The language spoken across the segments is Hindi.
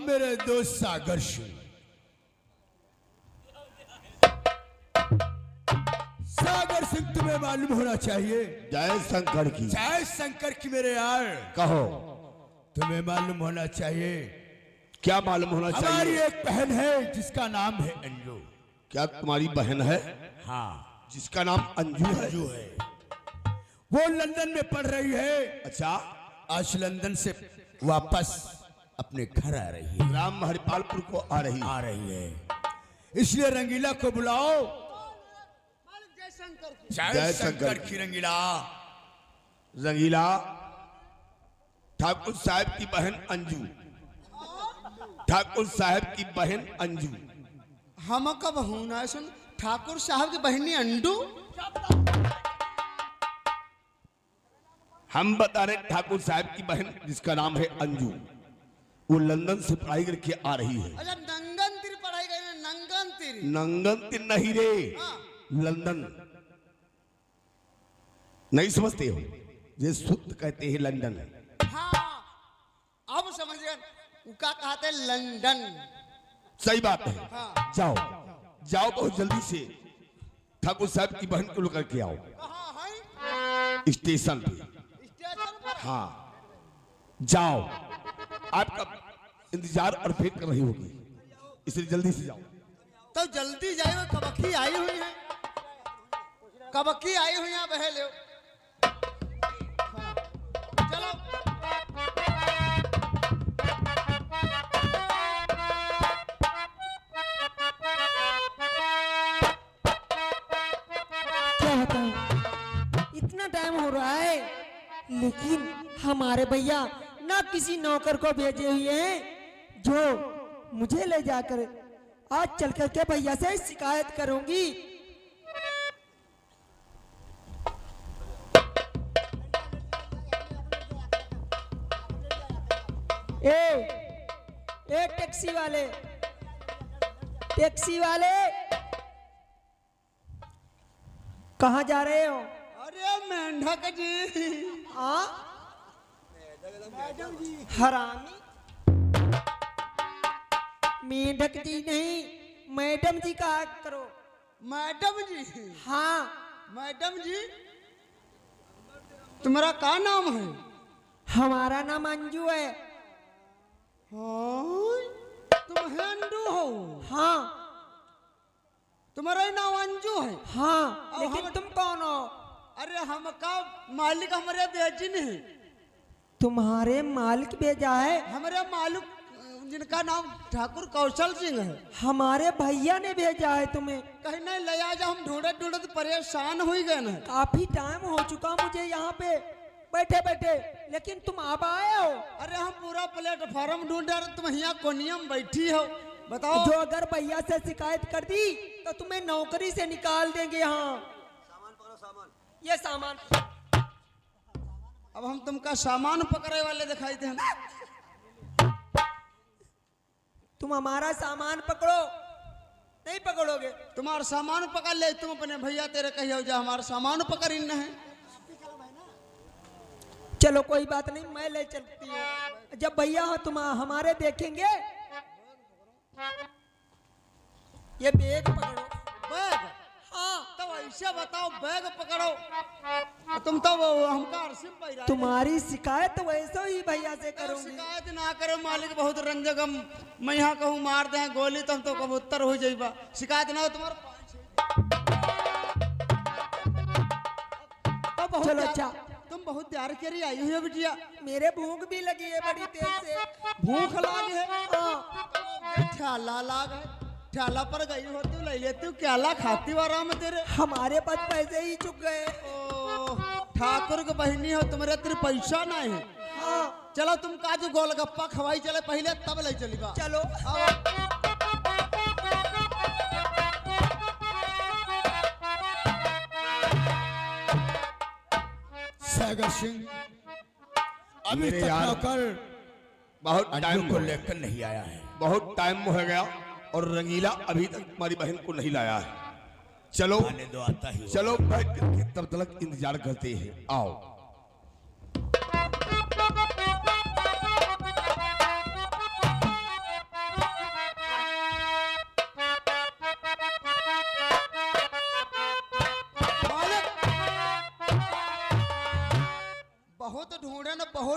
मेरे दोस्त सागर सिंह, सागर सिंह तुम्हें मालूम होना चाहिए। जय शंकर की। जय शंकर की मेरे यार। कहो। तुम्हें मालूम होना चाहिए। क्या मालूम होना चाहिए? हमारी एक बहन है जिसका नाम है अंजू। क्या तुम्हारी बहन है? हाँ, जिसका नाम अंजू है? अंजू है। वो लंदन में पढ़ रही है। अच्छा। आज लंदन से वापस अपने घर आ रही है। राम हरिपालपुर को आ रही है। इसलिए रंगीला को बुलाओ। जय शंकर की रंगीला। रंगीला, ठाकुर साहब की बहन अंजू, ठाकुर साहब की बहन अंजू। हम कब हूं ना सुन ठाकुर साहब की बहनी अंडू। हम बता रहे ठाकुर साहब की बहन जिसका नाम है अंजू, वो लंदन से पढ़ाई करके आ रही है। अच्छा, नंगन तिर पढ़ाई गई ना? नंगन तिर? नंगन तिर नहीं रे, लंदन। नहीं समझते हो? ये शुद्ध कहते हैं लंदन। हाँ, अब समझ गए। उका कहते हैं लंदन। सही बात है। हाँ। जाओ जाओ, बहुत जल्दी से ठाकुर साहब की बहन को लेकर के आओ। कहाँ है? स्टेशन पे। स्टेशन पर? हाँ, जाओ। आपका इंतजार और वेट कर रही होगी, इसलिए जल्दी से जाओ। तो जल्दी जाइए। कबकी आई हुई है, कबकी आई हुई है बहले। हाँ, चलो। क्या बताऊं, इतना टाइम हो रहा है लेकिन हमारे भैया ना किसी नौकर को भेजे हुए हैं जो मुझे ले जाकर आज चल कर के भैया से शिकायत करूंगी। ए टैक्सी वाले, टैक्सी वाले, कहाँ जा रहे हो? अरे मेंढक जी। हाँ, हरामी। मेंढक जी नहीं, मैडम जी कहा करो। मैडम जी? हाँ। मैडम जी, तुम्हारा क्या नाम है? हमारा नाम अंजू है। हाँ, तुम हिंदू हो? हाँ। तुम्हारा नाम अंजू है? हाँ, और लेकिन तुम कौन हो? अरे हम का मालिक हमारे बेजिन है। तुम्हारे मालिक भेजा है? हमारे मालिक जिनका नाम ठाकुर कौशल सिंह है। हमारे भैया ने भेजा है तुम्हें। कहीं नहीं ले आ जा, हम ढूंढे ढूंढे परेशान हो गए ना। काफी टाइम हो चुका मुझे यहाँ पे बैठे बैठे, लेकिन तुम अब आए हो। अरे हम पूरा प्लेटफॉर्म ढूंढे रहे, तुम यहाँ कोनिया में बैठी हो। बताओ। जो अगर भैया से शिकायत कर दी तो तुम्हें नौकरी से निकाल देंगे। यहाँ सामान पकड़ो, सामान। ये सामान। अब हम तुमका सामान पकड़े वाले दिखाई दे। तुम हमारा सामान पकड़ो, नहीं पकड़ोगे? तुम्हारा सामान पकड़ ले, तुम अपने भैया तेरे कहियो जा हमारा सामान पकड़ इन है। चलो कोई बात नहीं, मैं ले चलती हूँ। जब भैया हो तुम हमारे देखेंगे। ये बैग पकड़ो। बैग? हाँ। तो ऐसे बताओ, बैग पकड़ो। तुम तो हमका अरसिम पैरा। तुम्हारी शिकायत वैसे ही भैया से करूंगी। शिकायत ना करो, मालिक बहुत रंजगम। मैं यहाँ कहूँ मार दे गोली तो हम तो कबूतर हो जाइबा। शिकायत ना हो तुम्हारा। चलो अच्छा। तुम बहुत प्यार करी आई हुई हो बिटिया। मेरे भूख भी लगी है बड़ी तेज से। भूख लाग है? हाँ। ठेला लाग है, ठेला पर गई हो तू, ले ले तू क्याला खाती वारा में तेरे। हमारे पास पैसे ही चुक गए। ठाकुर की बहनी हो, तुम्हारे तेरे पैसा नहीं है। हाँ। चलो तुम काजू गोलगप्पा खवाई चले पहले, तब ले चली बा। चलो। सागर सिंह अभी तक नौकर बहुत टाइम को लेकर नहीं आया है। बहुत टाइम हो गया और रंगीला अभी तक तुम्हारी बहन को नहीं लाया है। चलो आने दो, आता ही चलो बैठ करके तब तक इंतजार करते हैं। आओ। बहुत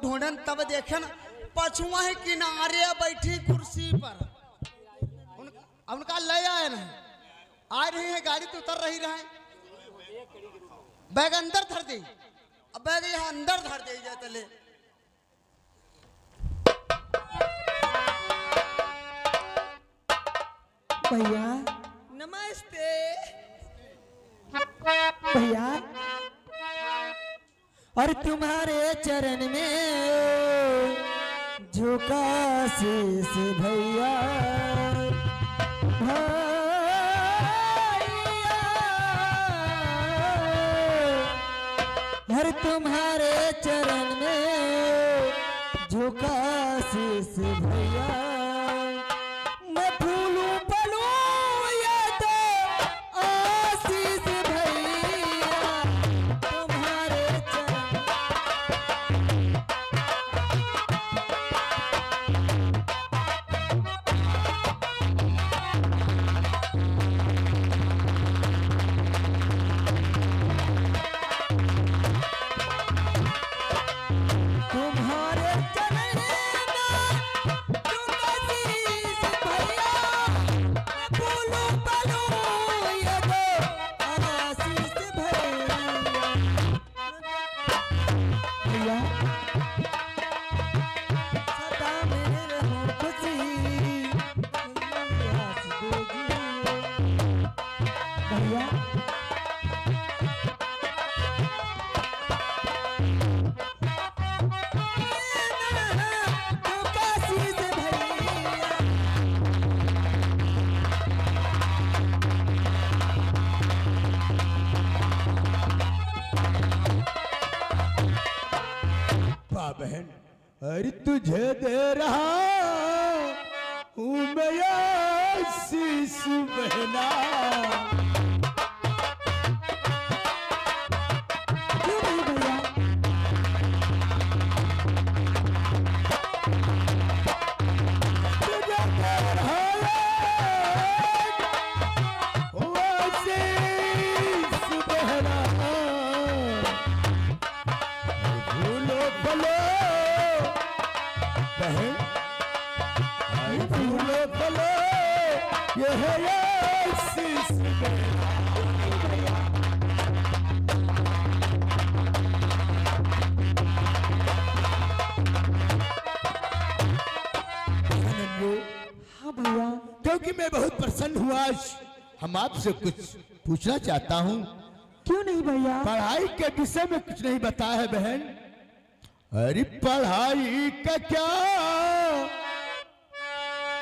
ढूंढन तब देखे न पछुआ है किनारे बैठी कुर्सी पर उनका ले आए ना आ रही है गाड़ी तो उतर रही रहे बैग अंदर धर दी अब बैग यहाँ अंदर धर दे जाए तले भैया नमस्ते भैया और तुम्हारे चरण में झुका शीश भैया हर तुम्हारे चरण में झुका शीश भैया मैं फूलूं फलूं या तो आशीष भैया तुम्हारे चरण तुम्हारे चरण में झुका शीश भैया मैं फूलूं फलूं या तो आशीष भैया भैया सदा मेरे रहो खुशी हंस दीजिए भैया झुका शीश भैया वाह बहन, अरे तुझे दे रहा हूँ मैं आशीष बहना। क्यों नहीं भैया तुझे दे रहा हूँ आशीष बहना। भूलो भलो बहन, अरे भूलो भलो ये है आशीष बहना। नन्नू, हाँ भैया क्योंकि मैं बहुत प्रसन्न हुआ आज हम आपसे कुछ पूछना चाहता हूँ। क्यों नहीं भैया पढ़ाई के विषय में कुछ नहीं बताया है बहन। अरे पढ़ाई का क्या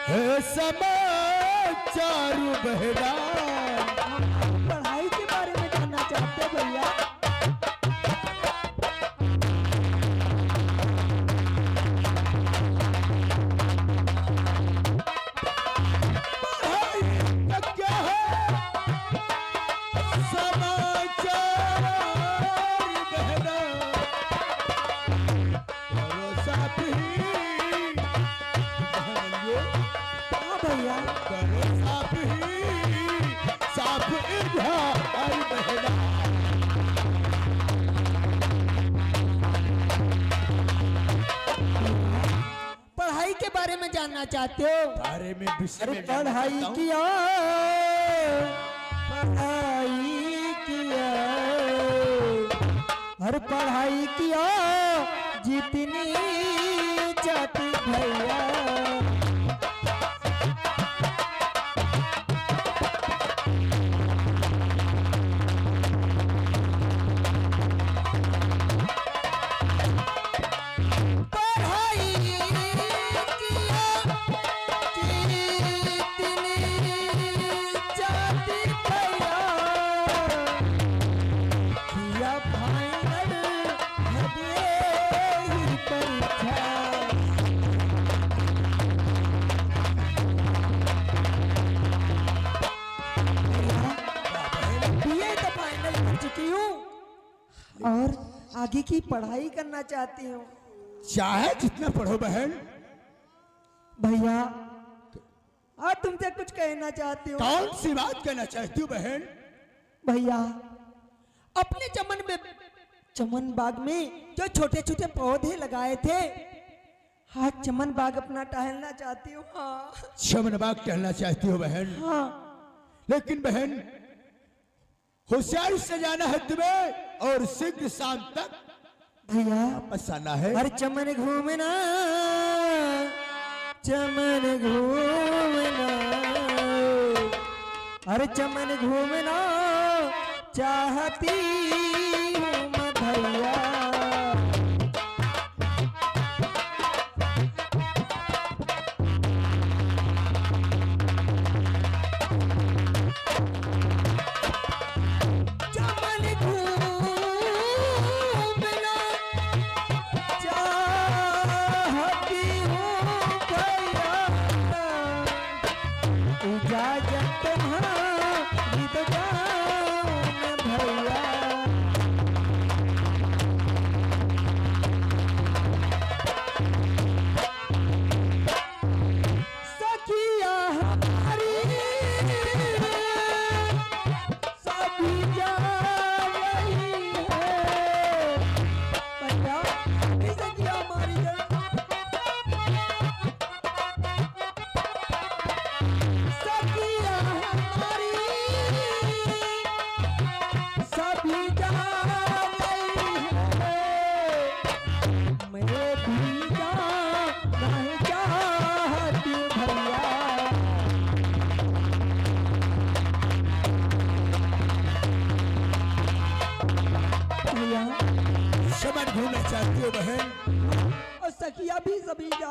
है समाचार बहना। पढ़ाई के बारे में जानना चाहते हैं भैया पढ़ाई का क्या है समाचार बहना। भरोसा भी बहन हाँ भैया करो साफ ही साफ इधर बहना। पढ़ाई के बारे में जानना चाहते हो बारे में विषय अरे में जानना पढ़ाई चाहता हूँ। किया पढ़ाई किया हर पढ़ाई किया जितनी जाती भैया पढ़ाई किया जितनी जाती भैया किया फाइनल ही परीक्षा बीए तो फाइनल कर चुकी हूँ और आगे की पढ़ाई करना चाहती हूँ चाहे जितना पढ़ो बहन। भैया आज तुमसे कुछ कहना चाहती हूँ कौन सी बात कहना चाहती हूँ बहन। भैया अपने जमन में चमन बाग में जो छोटे छोटे पौधे लगाए थे, हाँ चमन बाग अपना टहलना चाहती हूँ। हाँ चमन बाग टहलना चाहती हो बहन? हाँ। लेकिन बहन होशियारी से जाना है तुम्हें और शीघ्र शाम तक भैया वापस आना है। हर चमन घूमना, चमन घूमना, हर चमन घूमना चाहती हूँ मैं भैया।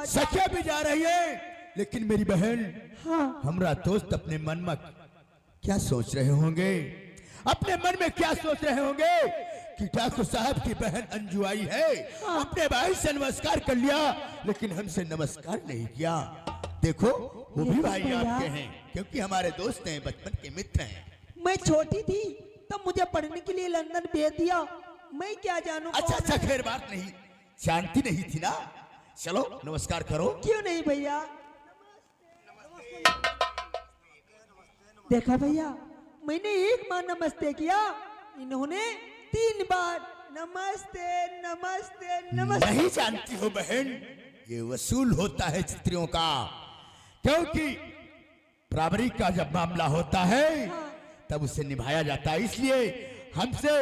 सखिया भी जा रही है, लेकिन मेरी बहन हाँ। हमारा दोस्त अपने मन में क्या सोच रहे होंगे, अपने मन में क्या सोच रहे होंगे कि ठाकुर साहब की बहन अंजू आई है। हाँ। अपने भाई से नमस्कार कर लिया, लेकिन हमसे नमस्कार नहीं किया। देखो वो भी भाई आपके हैं, क्योंकि हमारे दोस्त हैं, बचपन के मित्र हैं। मैं छोटी थी तब मुझे पढ़ने के लिए लंदन भेज दिया, मैं क्या जानूं। अच्छा खैर बात नहीं, जानती नहीं थी ना। चलो नमस्कार करो। क्यों नहीं भैया? देखा भैया, मैंने एक बार नमस्ते किया, इन्होंने 3 बार नमस्ते नमस्ते नमस्ते। नहीं जानती हो बहन, ये वसूल होता है स्त्रियों का, क्योंकि बराबरी का जब मामला होता है तब उसे निभाया जाता है। इसलिए हमसे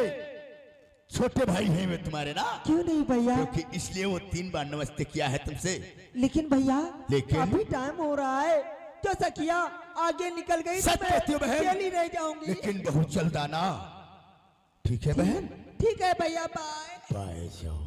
छोटे भाई हैं वे तुम्हारे ना। क्यों नहीं भैया? क्योंकि इसलिए वो 3 बार नमस्ते किया है तुमसे। लेकिन भैया लेकिन अभी टाइम हो रहा है, जो सखिया आगे निकल गई सच कहती हो बहन, अकेली रह जाऊंगी। लेकिन बहुत जल्द आना, ठीक है बहन? ठीक है भैया, बाय बाय जाओ।